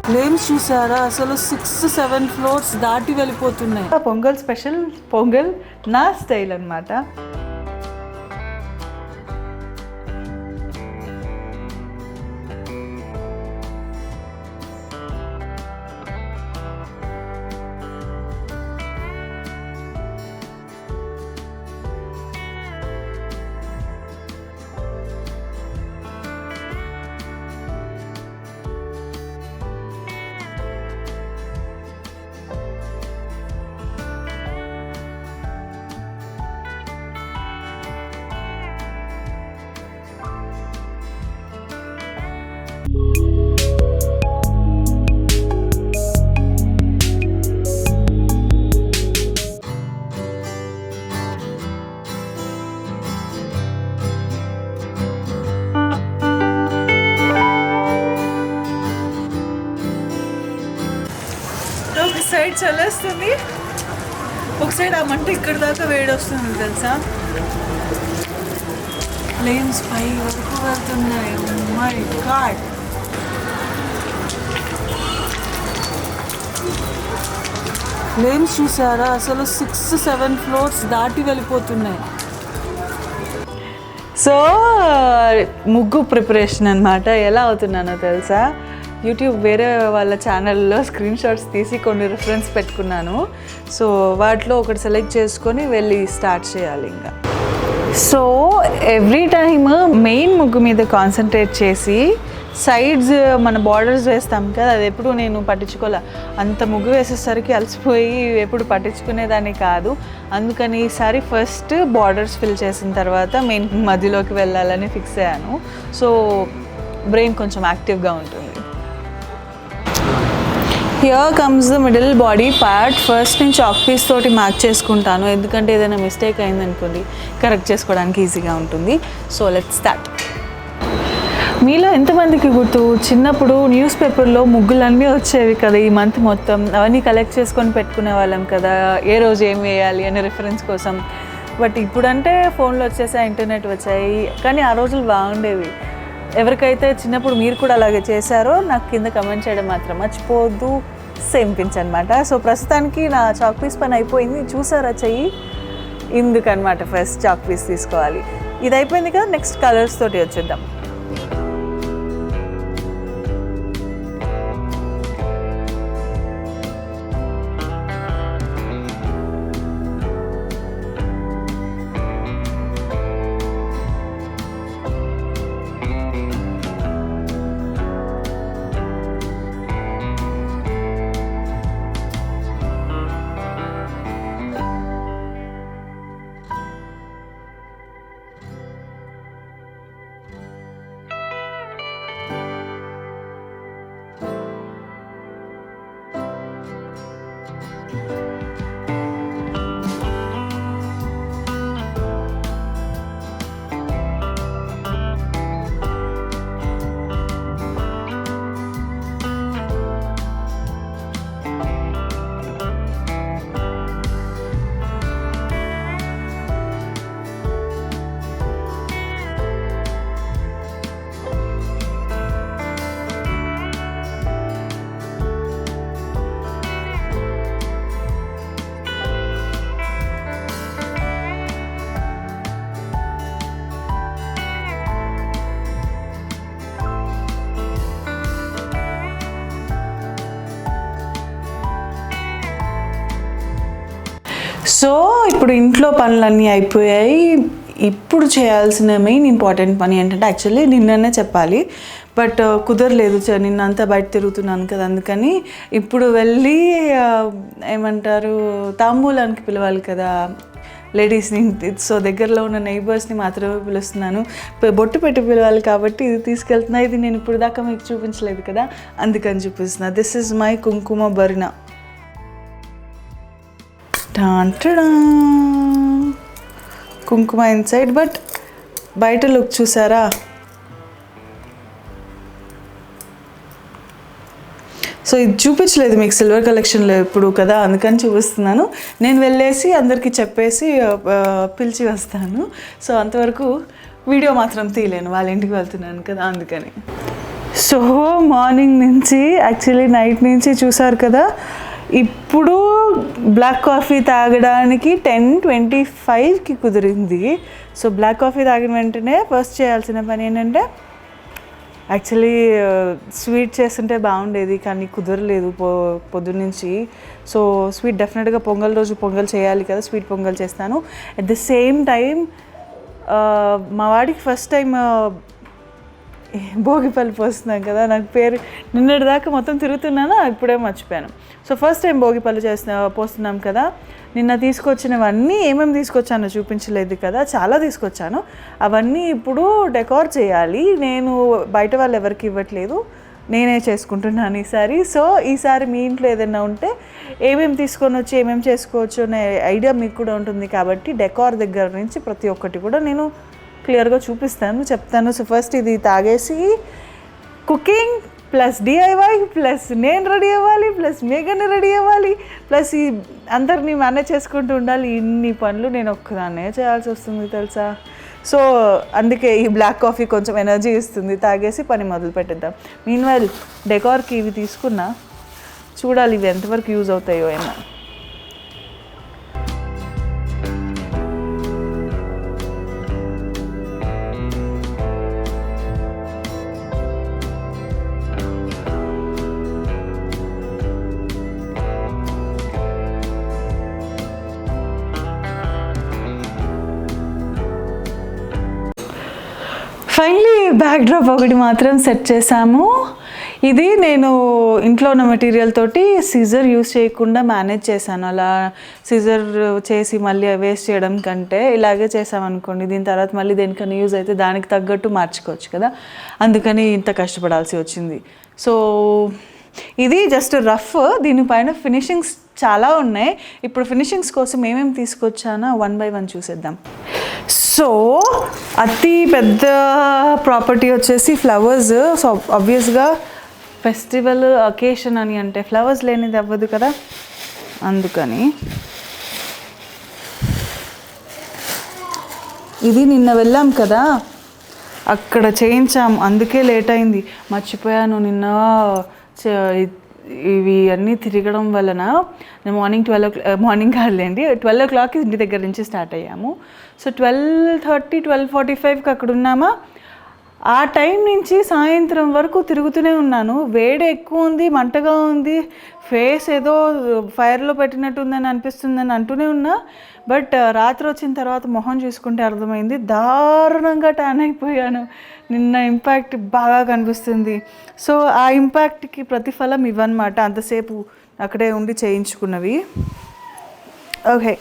Flames చూసారా అసలు 6-7 floors దాటి వెళ్ళిపోతున్నాయి. పొంగల్ స్పెషల్ పొంగల్ నా స్టైల్ అన్నమాట. ఒక సైడ్ చల్లేస్తుంది, ఒక సైడ్ ఆ మంట ఇక్కడ దాకా వేడి వస్తుంది తెలుసా. ఫ్లేమ్స్ పై వరకు వెళ్తున్నాయి. మై గాడ్, ఫ్లేమ్స్ చూసారా అసలు 6-7 ఫ్లోర్స్ దాటి వెళ్ళిపోతున్నాయి. సో ముగ్గు ప్రిపరేషన్ అనమాట. ఎలా అవుతున్నానో తెలుసా, యూట్యూబ్ వేరే వాళ్ళ ఛానల్లో స్క్రీన్ షాట్స్ తీసి కొన్ని రిఫరెన్స్ పెట్టుకున్నాను. సో వాటిలో ఒకటి సెలెక్ట్ చేసుకొని వెళ్ళి స్టార్ట్ చేయాలి ఇంకా. సో ఎవ్రీ టైమ్ మెయిన్ ముగ్గు మీద కాన్సన్ట్రేట్ చేసి సైడ్స్ మన బార్డర్స్ వేస్తాం కదా, అది ఎప్పుడు నేను పట్టించుకోలే. అంత ముగ్గు వేసేసరికి అలసిపోయి ఎప్పుడు పట్టించుకునేదాన్ని కాదు. అందుకని ఈసారి ఫస్ట్ బార్డర్స్ ఫిల్ చేసిన తర్వాత మెయిన్ మధ్యలోకి వెళ్ళాలని ఫిక్స్ అయ్యాను. సో బ్రెయిన్ కొంచెం యాక్టివ్గా ఉంటుంది. Here comes the middle body part. First నేను చాక్ పీస్ తోటి మార్క్ చేసుకుంటాను, ఎందుకంటే ఏదైనా మిస్టేక్ అయిందనుకోండి కరెక్ట్ చేసుకోవడానికి ఈజీగా ఉంటుంది. So let's start. మీలో ఎంతమందికి గుర్తు, చిన్నప్పుడు న్యూస్ పేపర్లో ముగ్గులన్నీ వచ్చేవి కదా ఈ మంత్ మొత్తం, అవన్నీ కలెక్ట్ చేసుకొని పెట్టుకునే వాళ్ళం కదా ఏ రోజు ఏం వేయాలి అనే రిఫరెన్స్ కోసం. బట్ ఇప్పుడంటే ఫోన్లో వచ్చేసాయి, ఇంటర్నెట్ వచ్చాయి, కానీ ఆ రోజులు బాగుండేవి. ఎవరికైతే చిన్నప్పుడు మీరు కూడా అలాగే చేశారో నాకు కింద కమెంట్ చేయడం మాత్రం మర్చిపోవద్దు. సేమ్ పించ్ అనమాట. సో ప్రస్తుతానికి నా చాక్ పీస్ పని అయిపోయింది, చూసారా చెయ్యి, ఇందుకనమాట ఫస్ట్ చాక్ పీస్ తీసుకోవాలి. ఇది అయిపోయింది కదా, నెక్స్ట్ కలర్స్ తోటి వచ్చేద్దాం. సో ఇప్పుడు ఇంట్లో పనులన్నీ అయిపోయాయి. ఇప్పుడు చేయాల్సిన మెయిన్ ఇంపార్టెంట్ పని ఏంటంటే, యాక్చువల్లీ నిన్ననే చెప్పాలి బట్ కుదరలేదు, నిన్నంతా బయట తిరుగుతున్నాను కదా, అందుకని ఇప్పుడు వెళ్ళి ఏమంటారు తాంబూలానికి పిలవాలి కదా లేడీస్ని. సో దగ్గరలో ఉన్న నైబర్స్ని మాత్రమే పిలుస్తున్నాను, బొట్టు పెట్టి పిలవాలి కాబట్టి ఇది తీసుకెళ్తున్నా. ఇది నేను ఇప్పుడు దాకా మీకు చూపించలేదు కదా, అందుకని చూపిస్తున్నా. దిస్ ఈజ్ మై కుంకుమ భరణ. కుంకుమ ఇన్సైడ్, బట్ బయట లుక్ చూసారా. సో ఇది చూపించలేదు మీకు సిల్వర్ కలెక్షన్లో ఎప్పుడు కదా, అందుకని చూపిస్తున్నాను. నేను వెళ్ళేసి అందరికీ చెప్పేసి పిలిచి వస్తాను. సో అంతవరకు వీడియో మాత్రం తీయలేను, వాళ్ళ ఇంటికి వెళ్తున్నాను కదా, అందుకని. సో మార్నింగ్ నుంచి యాక్చువల్లీ నైట్ నుంచి చూసారు కదా, ఇప్పుడు బ్లాక్ కాఫీ తాగడానికి 10:25కి కుదిరింది. సో బ్లాక్ కాఫీ తాగిన వెంటనే ఫస్ట్ చేయాల్సిన పని ఏంటంటే, యాక్చువల్లీ స్వీట్ చేస్తుంటే బాగుండేది కానీ కుదరలేదు పొద్దున్నుంచి. సో స్వీట్ డెఫినెట్గా పొంగల్ రోజు పొంగల్ చేయాలి కదా, స్వీట్ పొంగల్ చేస్తాను. అట్ ద సేమ్ టైం మా వాడికి ఫస్ట్ టైం భోగిపల్లి పోస్తున్నాం కదా, నాకు పేరు నిన్నటి దాకా మొత్తం తిరుగుతున్నాను, ఇప్పుడే మర్చిపోయాను. సో ఫస్ట్ టైం భోగిపల్లి పోస్తున్నాం కదా, నిన్న తీసుకొచ్చినవన్నీ ఏమేమి తీసుకొచ్చానో చూపించలేదు కదా, చాలా తీసుకొచ్చాను. అవన్నీ ఇప్పుడు డెకార్ చేయాలి. నేను బయట వాళ్ళు ఎవరికి ఇవ్వట్లేదు, నేనే చేసుకుంటున్నాను ఈసారి. సో ఈసారి మీ ఇంట్లో ఏదైనా ఉంటే ఏమేమి తీసుకొని వచ్చి ఏమేమి చేసుకోవచ్చు అనే ఐడియా మీకు కూడా ఉంటుంది కాబట్టి డెకార్ దగ్గర నుంచి ప్రతి ఒక్కటి కూడా నేను క్లియర్గా చూపిస్తాను, చెప్తాను. సో ఫస్ట్ ఇది తాగేసి కుకింగ్ ప్లస్ డిఐవై ప్లస్ నేను రెడీ అవ్వాలి ప్లస్ మేఘని రెడీ అవ్వాలి ప్లస్ ఈ అందరినీ మేనేజ్ చేసుకుంటూ ఉండాలి. ఇన్ని పనులు నేను ఒక్కదాన్నే చేయాల్సి వస్తుంది తెలుసా. సో అందుకే ఈ బ్లాక్ కాఫీ కొంచెం ఎనర్జీ ఇస్తుంది, తాగేసి పని మొదలు పెట్టేద్దాం. మీన్వైల్ డెకార్కి ఇవి తీసుకున్నా, చూడాలి ఇవి ఎంతవరకు యూజ్ అవుతాయో ఏమో. ఫైనలీ బ్యాక్ డ్రాప్ ఒకటి మాత్రం సెట్ చేసాము. ఇది నేను ఇంట్లో ఉన్న మెటీరియల్ తోటి సిజర్ యూస్ చేయకుండా మేనేజ్ చేశాను. అలా సిజర్ చేసి మళ్ళీ వేస్ట్ చేయడం కంటే ఇలాగే చేసామనుకోండి, దీని తర్వాత మళ్ళీ దేనికన్నా యూజ్ అయితే దానికి తగ్గట్టు మార్చుకోవచ్చు కదా, అందుకని ఇంత కష్టపడాల్సి వచ్చింది. సో ఇది జస్ట్ రఫ్, దీనిపైన ఫినిషింగ్స్ చాలా ఉన్నాయి. ఇప్పుడు ఫినిషింగ్స్ కోసం ఏమేమి తీసుకొచ్చానో 1 by 1 చూసేద్దాం. సో అతి పెద్ద ప్రాపర్టీ వచ్చేసి ఫ్లవర్స్. సో ఆబ్వియస్గా ఫెస్టివల్ అకేషన్ అని అంటే ఫ్లవర్స్ లేనిది అవ్వదు కదా, అందుకని ఇది నిన్న వెళ్ళాం కదా అక్కడ చేయించాం, అందుకే లేట్ అయింది. మర్చిపోయాను నిన్న ఇవి అన్నీ తిరగడం వలన మార్నింగ్ కాదులేండి 12 o'clock ఇంటి దగ్గర నుంచి స్టార్ట్ అయ్యాము. సో 12:30 12:45కి అక్కడ ఉన్నామా, ఆ టైం నుంచి సాయంత్రం వరకు తిరుగుతూనే ఉన్నాను. వేడి ఎక్కువ ఉంది, మంటగా ఉంది, ఫేస్ ఏదో ఫైర్లో పెట్టినట్టుందని అనిపిస్తుందని అంటూనే ఉన్నా. బట్ రాత్రి వచ్చిన తర్వాత మొహం చూసుకుంటే అర్థమైంది, దారుణంగా ట్యాన్ అయిపోయాను. నిన్న ఇంపాక్ట్ బాగా కనిపిస్తుంది. సో ఆ ఇంపాక్ట్కి ప్రతిఫలం ఇవన్నమాట, అంతసేపు అక్కడే ఉండి చేయించుకున్నవి. ఓకే,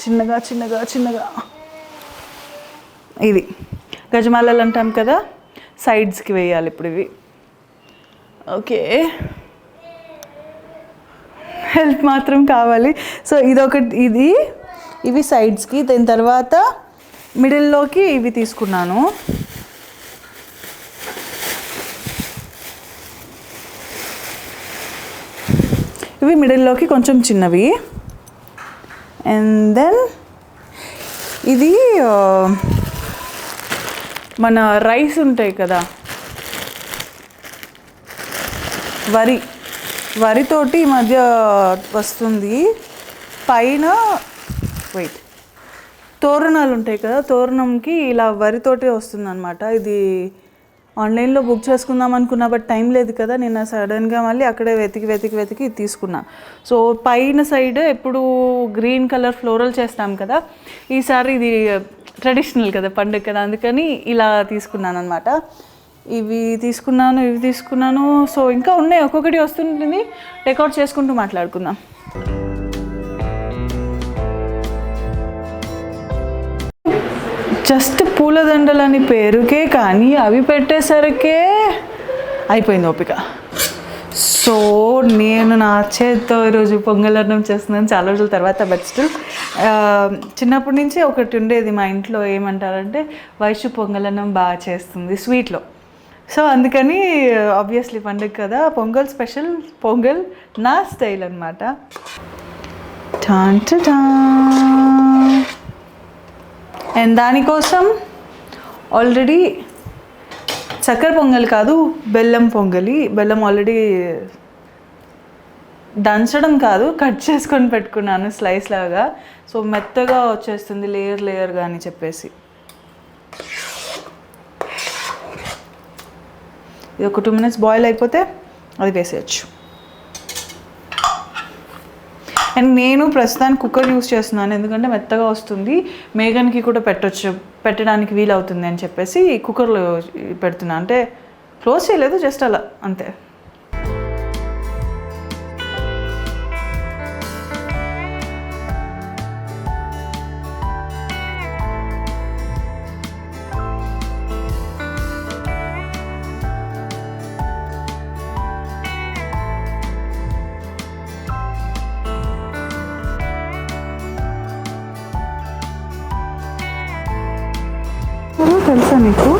చిన్నగా చిన్నగా చిన్నగా ఇది గజమాలలు అంటాం కదా, సైడ్స్కి వేయాలి ఇప్పుడు ఇవి. ఓకే, హెల్ప్ మాత్రం కావాలి. సో ఇదొకటి, ఇవి సైడ్స్కి, దాని తర్వాత మిడిల్లోకి ఇవి తీసుకున్నాను. ఇవి మిడిల్లోకి కొంచెం చిన్నవి. అండ్ దెన్ ఇది మన రైస్ ఉంటాయి కదా, వరితోటి ఈ మధ్య వస్తుంది. పైన తోరణాలు ఉంటాయి కదా, తోరణంకి ఇలా వరితోటి వస్తుంది అనమాట. ఇది ఆన్లైన్లో బుక్ చేసుకుందాం అనుకున్నా, బట్ టైం లేదు కదా, నేను సడన్గా మళ్ళీ అక్కడే వెతికి తీసుకున్నా. సో పైన సైడ్ ఎప్పుడు గ్రీన్ కలర్ ఫ్లోరల్ చేస్తాం కదా, ఈసారి ఇది ట్రెడిషనల్ కదా, పండుగ కదా, అందుకని ఇలా తీసుకున్నాను అనమాట. ఇవి తీసుకున్నాను. సో ఇంకా ఉన్నాయి, ఒక్కొక్కటి వస్తుంటుంది, డెకార్ చేసుకుంటూ మాట్లాడుకుందాం. జస్ట్ పూలదండలని పేరుకే, కానీ అవి పెట్టేసరికే అయిపోయింది ఓపిక. సో నేను నా చేతితో ఈరోజు పొంగలన్నం చేస్తున్నాను చాలా రోజుల తర్వాత. బట్ స్టిల్ చిన్నప్పటి నుంచి ఒకటి ఉండేది మా ఇంట్లో, ఏమంటారంటే వైషు పొంగలన్నం బాగా చేస్తుంది స్వీట్లో. సో అందుకని ఆబ్వియస్లీ పండుగ కదా, పొంగల్ స్పెషల్, పొంగల్ నా స్టైల్ అనమాట. అండ్ దానికోసం ఆల్రెడీ చక్కెర పొంగలి కాదు, బెల్లం పొంగలి. బెల్లం ఆల్రెడీ దంచడం కాదు, కట్ చేసుకొని పెట్టుకున్నాను స్లైస్ లాగా. సో మెత్తగా వచ్చేస్తుంది లేయర్ లేయర్గా అని చెప్పేసి. ఇది ఒక 2 minutes బాయిల్ అయిపోతే అది వేసేయచ్చు. అండ్ నేను ప్రస్తుతానికి కుక్కర్ యూస్ చేస్తున్నాను, ఎందుకంటే మెత్తగా వస్తుంది, మేఘన్కి కూడా పెట్టడానికి వీలవుతుంది అని చెప్పేసి కుక్కర్లో పెడుతున్నాను. అంటే క్లోజ్ చేయలేదు, జస్ట్ అలా అంతే. తెలుసా నీకు?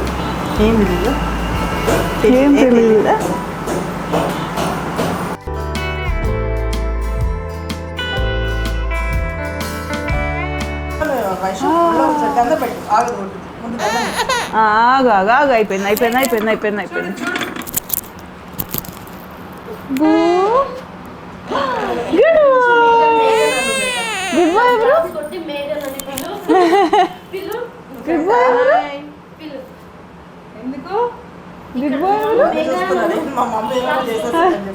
ఏం తెలియదు. ఏం తెలియదు. ఆగు, అయిపోయింది. Goodbye bro. Goodbye bro. ఎందుకు గుడ్ బాయ్ బ్రో? మా మమ్మీ చేసేస్తాను.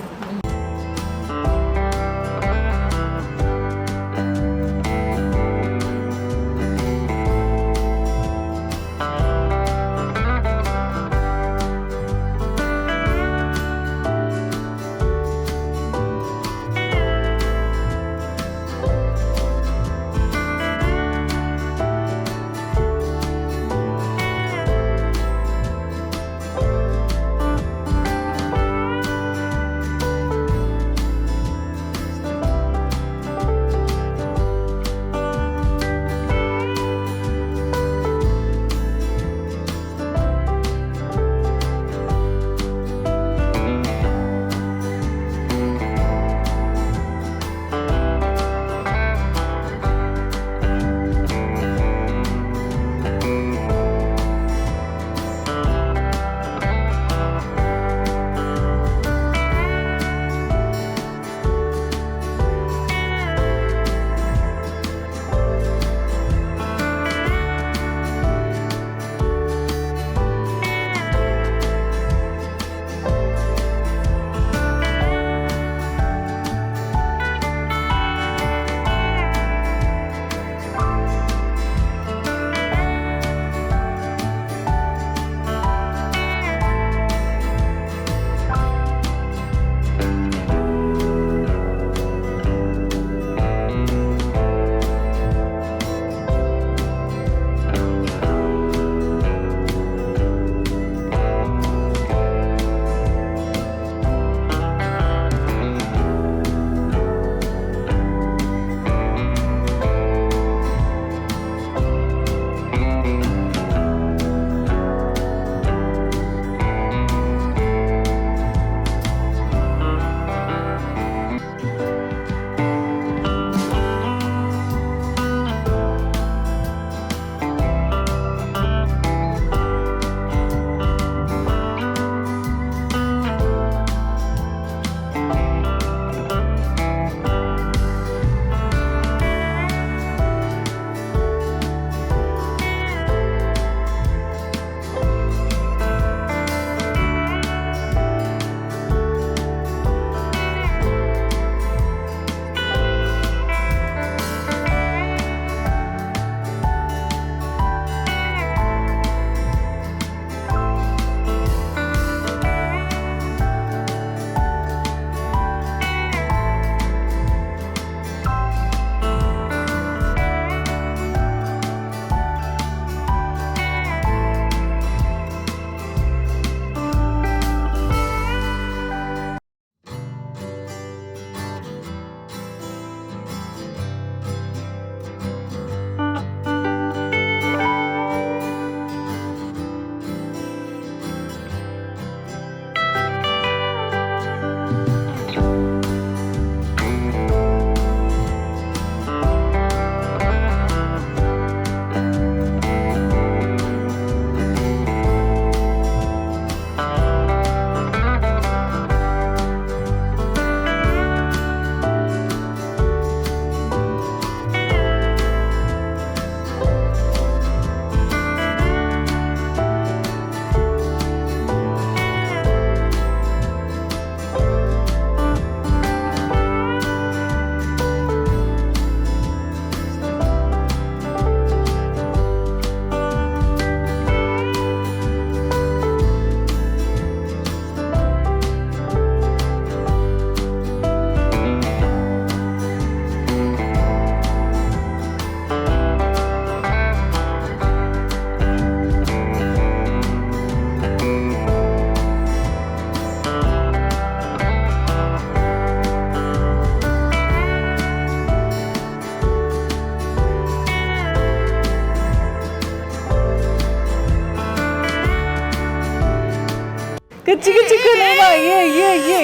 కచ్చిగా చిక్కునేమా అయ్యే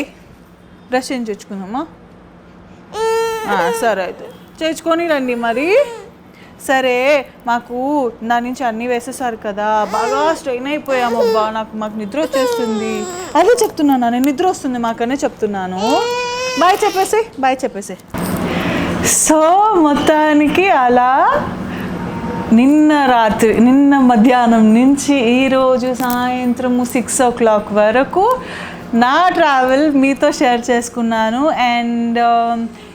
బ్రష్ ఏం తెచ్చుకుందామా సరే అయితే చేర్చుకొని రండి మరి. సరే మాకు దాని నుంచి అన్నీ వేసేసారు కదా, బాగా స్ట్రెయిన్ అయిపోయాము అబ్బా, మాకు నిద్ర వచ్చేస్తుంది. అదే చెప్తున్నాను, నేను నిద్ర వస్తుంది మాకనే చెప్తున్నాను. బాయ్ చెప్పేసి. సో మొత్తానికి అలా నిన్న మధ్యాహ్నం నుంచి ఈరోజు సాయంత్రం 6 o'clock వరకు నా ట్రావెల్ మీతో షేర్ చేసుకున్నాను. అండ్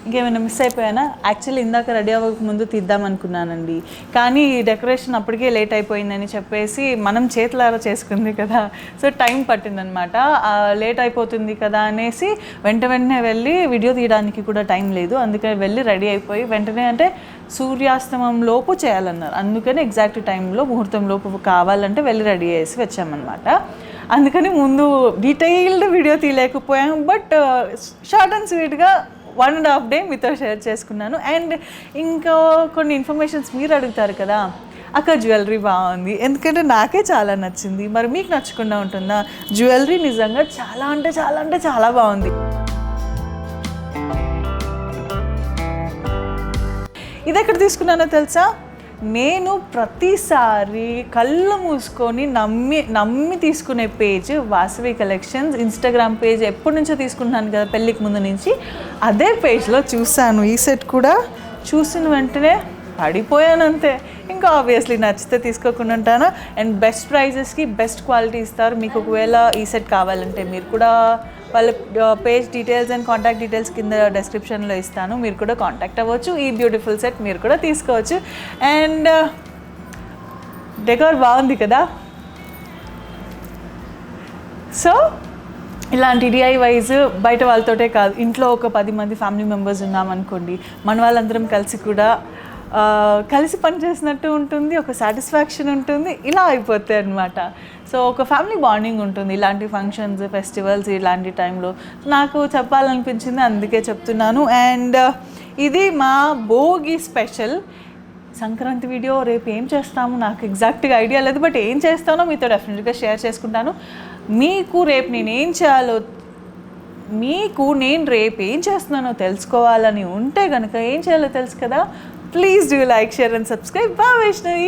ఇంకేమైనా మిస్ అయిపోయానా? యాక్చువల్లీ ఇందాక రెడీ అవ్వక ముందు తీద్దాం అనుకున్నానండి, కానీ డెకరేషన్ అప్పటికే లేట్ అయిపోయిందని చెప్పేసి మనం చేతులారా చేసుకుంది కదా, సో టైం పట్టిందనమాట. లేట్ అయిపోతుంది కదా అనేసి వెంటనే వెళ్ళి వీడియో తీయడానికి కూడా టైం లేదు, అందుకని వెళ్ళి రెడీ అయిపోయి వెంటనే అంటే సూర్యాస్తమం లోపు చేయాలన్నారు, అందుకని ఎగ్జాక్ట్ టైంలో ముహూర్తం లోపు కావాలంటే వెళ్ళి రెడీ చేసి వచ్చామన్నమాట. అందుకని ముందు డీటెయిల్డ్ వీడియో తీయలేకపోయాం, బట్ షార్ట్ అండ్ స్వీట్గా 1.5 day మీతో షేర్ చేసుకున్నాను. అండ్ ఇంకా కొన్ని ఇన్ఫర్మేషన్స్ మీరు అడుగుతారు కదా, అక్క జ్యువెలరీ బాగుంది, ఎందుకంటే నాకే చాలా నచ్చింది, మరి మీకు నచ్చకుండా ఉంటుందా? జ్యువెలరీ నిజంగా చాలా బాగుంది. ఇది ఎక్కడ తీసుకున్నానో తెలుసా? నేను ప్రతిసారి కళ్ళు మూసుకొని నమ్మి తీసుకునే page Vasavi collections Instagram page ఎప్పటి నుంచో తీసుకుంటున్నాను కదా, పెళ్ళికి ముందు నుంచి. అదే పేజ్లో చూసాను ఈ సెట్ కూడా, చూసిన వెంటనే పడిపోయాను అంతే. ఇంకా ఆబ్వియస్లీ నచ్చితే తీసుకోకుండా ఉంటాను. అండ్ బెస్ట్ ప్రైజెస్కి బెస్ట్ క్వాలిటీ ఇస్తారు. మీకు ఒకవేళ ఈ సెట్ కావాలంటే మీరు కూడా వాళ్ళ page details and contact details కింద డిస్క్రిప్షన్లో ఇస్తాను, మీరు కూడా కాంటాక్ట్ అవ్వచ్చు. ఈ బ్యూటిఫుల్ సెట్ మీరు కూడా తీసుకోవచ్చు. అండ్ డెకోర్ బాగుంది కదా. సో ఇలాంటి DIYs బయట వాళ్ళతోటే కాదు, ఇంట్లో ఒక 10 మంది ఫ్యామిలీ మెంబర్స్ ఉన్నామనుకోండి, మన వాళ్ళందరం కలిసి కూడా కలిసి పని చేసినట్టు ఉంటుంది, ఒక సాటిస్ఫాక్షన్ ఉంటుంది, ఇలా అయిపోతాయి అన్నమాట. సో ఒక ఫ్యామిలీ బాండింగ్ ఉంటుంది ఇలాంటి ఫంక్షన్స్, ఫెస్టివల్స్ ఇలాంటి టైంలో. నాకు చెప్పాలనిపించింది, అందుకే చెప్తున్నాను. అండ్ ఇది మా భోగి స్పెషల్ సంక్రాంతి వీడియో. రేపు ఏం చేస్తాము నాకు ఎగ్జాక్ట్గా ఐడియా లేదు, బట్ ఏం చేస్తానో మీతో డెఫినెట్గా షేర్ చేసుకుంటాను. మీకు రేపు నేను రేపు ఏం చేస్తున్నానో తెలుసుకోవాలని ఉంటే కనుక ఏం చేయాలో తెలుసు కదా, please do like, share and subscribe. By Vaishnavi.